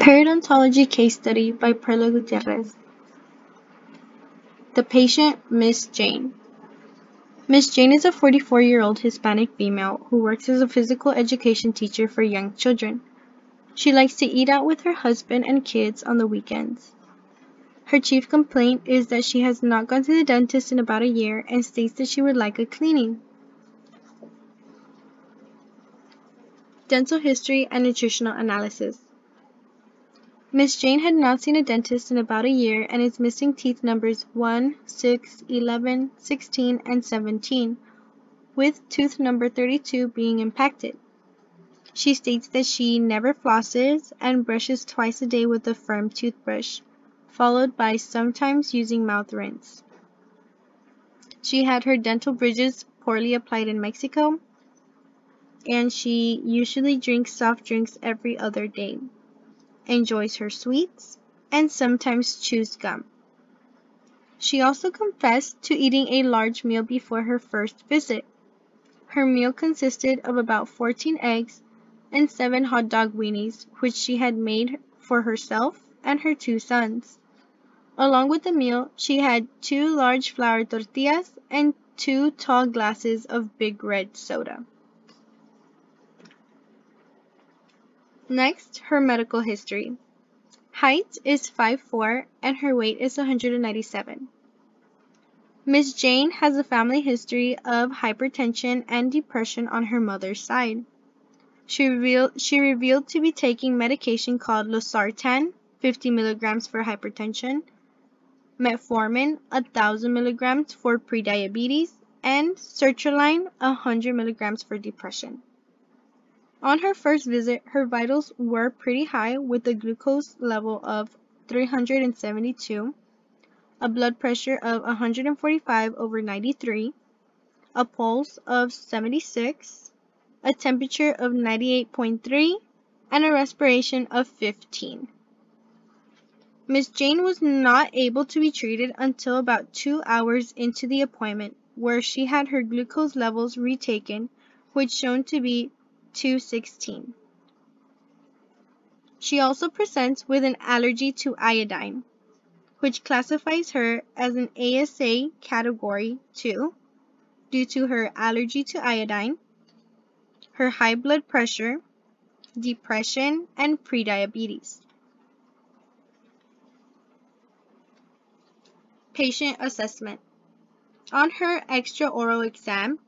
Periodontology Case Study by Perio Gutierrez. The patient, Miss Jane. Miss Jane is a 44-year-old Hispanic female who works as a physical education teacher for young children. She likes to eat out with her husband and kids on the weekends. Her chief complaint is that she has not gone to the dentist in about a year and states that she would like a cleaning. Dental history and nutritional analysis. Miss Jane had not seen a dentist in about a year and is missing teeth numbers 1, 6, 11, 16, and 17, with tooth number 32 being impacted. She states that she never flosses and brushes twice a day with a firm toothbrush, followed by sometimes using mouth rinse. She had her dental bridges poorly applied in Mexico, and she usually drinks soft drinks every other day, enjoys her sweets, and sometimes chews gum. She also confessed to eating a large meal before her first visit. Her meal consisted of about 14 eggs and 7 hot dog weenies, which she had made for herself and her 2 sons. Along with the meal, she had 2 large flour tortillas and 2 tall glasses of Big Red soda. Next, her medical history. Height is 5'4" and her weight is 197. Miss Jane has a family history of hypertension and depression on her mother's side. She revealed to be taking medication called losartan, 50 milligrams for hypertension, metformin, 1,000 milligrams for prediabetes, and sertraline, 100 milligrams for depression. On her first visit, her vitals were pretty high with a glucose level of 372, a blood pressure of 145/93, a pulse of 76, a temperature of 98.3, and a respiration of 15. Miss Jane was not able to be treated until about 2 hours into the appointment, where she had her glucose levels retaken, which shown to be 216. She also presents with an allergy to iodine, which classifies her as an ASA Category 2 due to her allergy to iodine, her high blood pressure, depression, and prediabetes. Patient assessment. On her extraoral exam,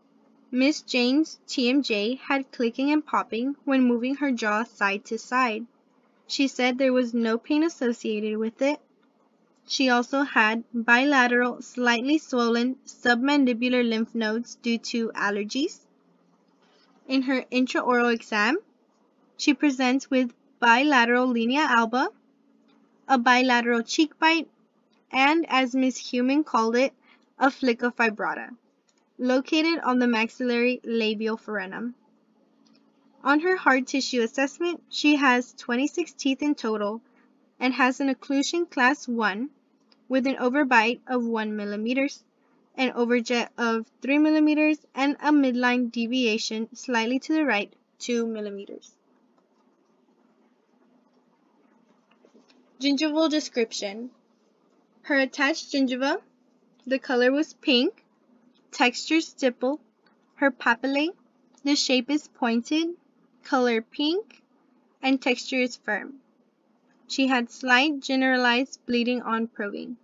Miss Jane's TMJ had clicking and popping when moving her jaw side to side. She said there was no pain associated with it. She also had bilateral, slightly swollen submandibular lymph nodes due to allergies. In her intraoral exam, she presents with bilateral linea alba, a bilateral cheek bite, and, as Miss Human called it, a flick of fibrata, located on the maxillary labial foramen. On her hard tissue assessment, she has 26 teeth in total and has an occlusion class 1 with an overbite of 1 mm, an overjet of 3 mm, and a midline deviation slightly to the right 2 mm. Gingival description. Her attached gingiva, the color was pink, texture stipple, her papillae, the shape is pointed, color pink, and texture is firm. She had slight generalized bleeding on probing.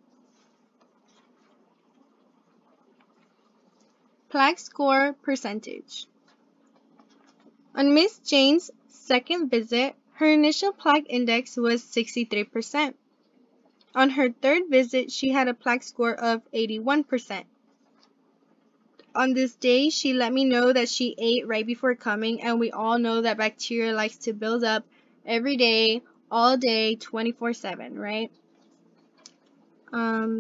Plaque score percentage. On Miss Jane's second visit, her initial plaque index was 63%. On her third visit, she had a plaque score of 81%. On this day, she let me know that she ate right before coming, and we all know that bacteria likes to build up every day, all day, 24/7, right?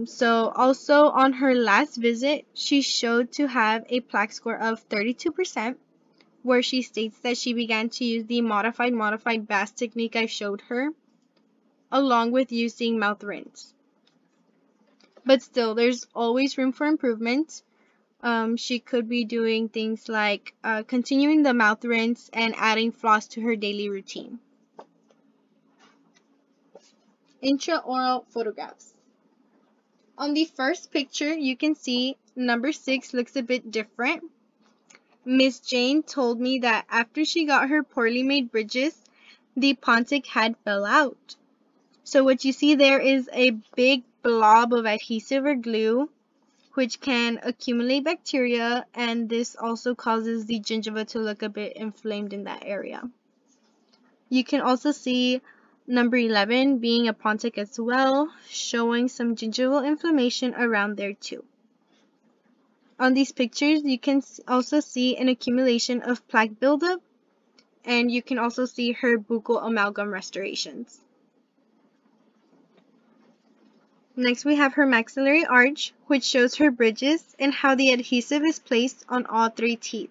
So also on her last visit, she showed to have a plaque score of 32%, where she states that she began to use the modified Bass technique I showed her, along with using mouth rinse. But still, there's always room for improvement. She could be doing things like continuing the mouth rinse and adding floss to her daily routine. Intraoral photographs. On the first picture, you can see number 6 looks a bit different. Miss Jane told me that after she got her poorly made bridges, the pontic had fell out. So what you see there is a big blob of adhesive or glue, which can accumulate bacteria, and this also causes the gingiva to look a bit inflamed in that area. You can also see number 11 being a pontic as well, showing some gingival inflammation around there too. On these pictures, you can also see an accumulation of plaque buildup, and you can also see her buccal amalgam restorations. Next, we have her maxillary arch, which shows her bridges and how the adhesive is placed on all 3 teeth,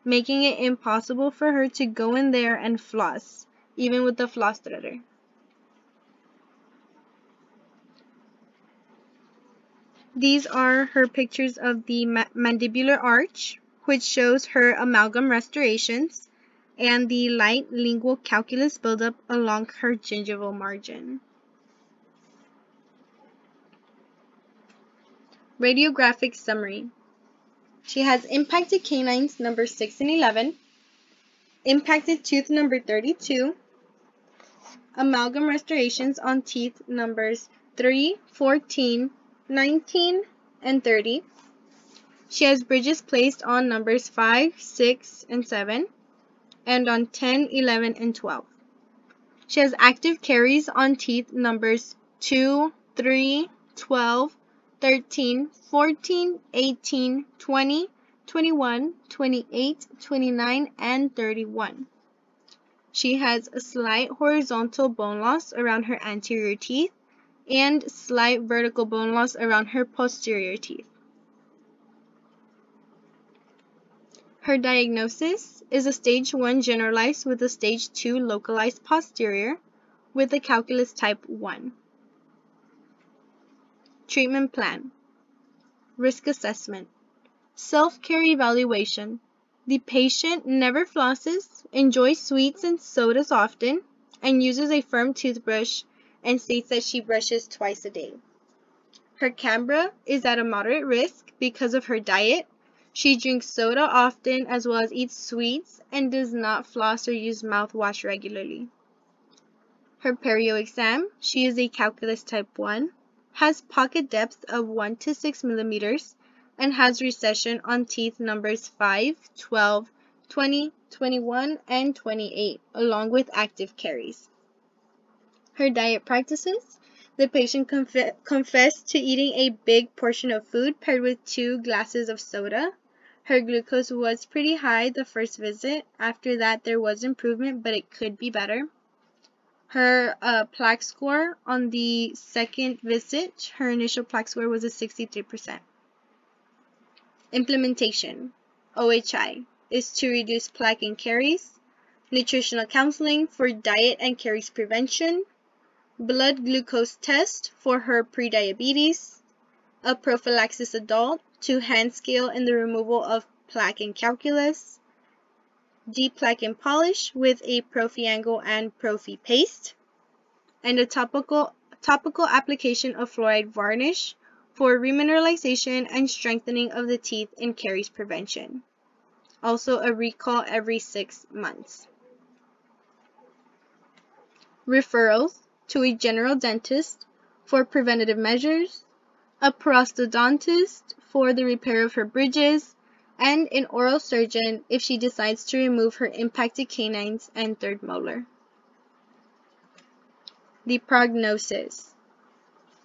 making it impossible for her to go in there and floss, even with the floss threader. These are her pictures of the mandibular arch, which shows her amalgam restorations and the light lingual calculus buildup along her gingival margin. Radiographic summary. She has impacted canines number 6 and 11, impacted tooth number 32, amalgam restorations on teeth numbers 3, 14, 19, and 30. She has bridges placed on numbers 5, 6, and 7, and on 10, 11, and 12. She has active caries on teeth numbers 2, 3, 12, 13, 14, 18, 20, 21, 28, 29, and 31. She has a slight horizontal bone loss around her anterior teeth and slight vertical bone loss around her posterior teeth. Her diagnosis is a stage 1 generalized with a stage 2 localized posterior with a calculus type 1. Treatment plan. Risk assessment. Self-care evaluation. The patient never flosses, enjoys sweets and sodas often, and uses a firm toothbrush and states that she brushes twice a day. Her camera is at a moderate risk because of her diet. She drinks soda often as well as eats sweets and does not floss or use mouthwash regularly. Her perio exam, she is a calculus type 1, has pocket depth of 1 to 6 millimeters, and has recession on teeth numbers 5, 12, 20, 21, and 28, along with active caries. Her diet practices, the patient confessed to eating a big portion of food paired with 2 glasses of soda. Her glucose was pretty high the first visit. After that, there was improvement, but it could be better. Her plaque score on the second visit, her initial plaque score was a 63%. Implementation, OHI, is to reduce plaque and caries, nutritional counseling for diet and caries prevention, blood glucose test for her prediabetes, a prophylaxis adult to hand scale in the removal of plaque and calculus, deep plaque and polish with a prophy angle and prophy paste, and a topical application of fluoride varnish for remineralization and strengthening of the teeth and caries prevention. Also a recall every 6 months. Referrals to a general dentist for preventative measures, a prosthodontist for the repair of her bridges, and an oral surgeon if she decides to remove her impacted canines and 3rd molar. The prognosis.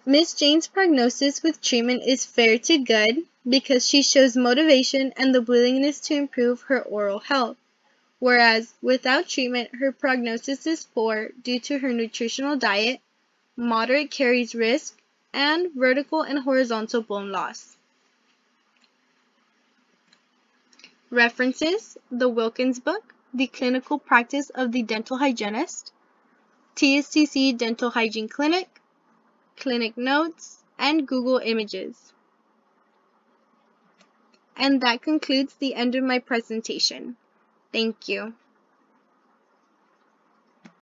Miss Jane's prognosis with treatment is fair to good because she shows motivation and the willingness to improve her oral health, whereas without treatment her prognosis is poor due to her nutritional diet, moderate caries risk, and vertical and horizontal bone loss. References: the Wilkins book, The Clinical Practice of the Dental Hygienist, TSTC Dental Hygiene Clinic, Clinic Notes, and Google Images. And that concludes the end of my presentation. Thank you.